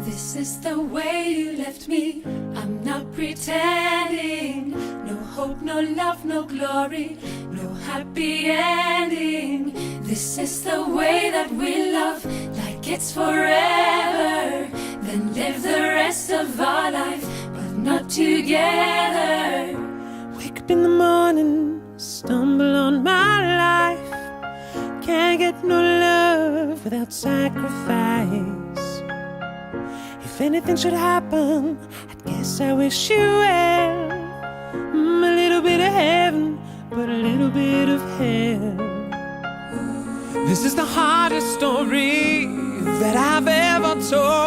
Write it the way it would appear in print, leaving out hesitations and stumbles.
This is the way you left me. I'm not pretending. No hope, no love, no glory, no happy ending. This is the way that we love, like it's forever. Then live the rest of our life, but not together. Wake up in the morning, stumble on my life. Can't get no love without sacrifice. If anything should happen, I guess I wish you well. A little bit of heaven, but a little bit of hell. This is the hardest story that I've ever told.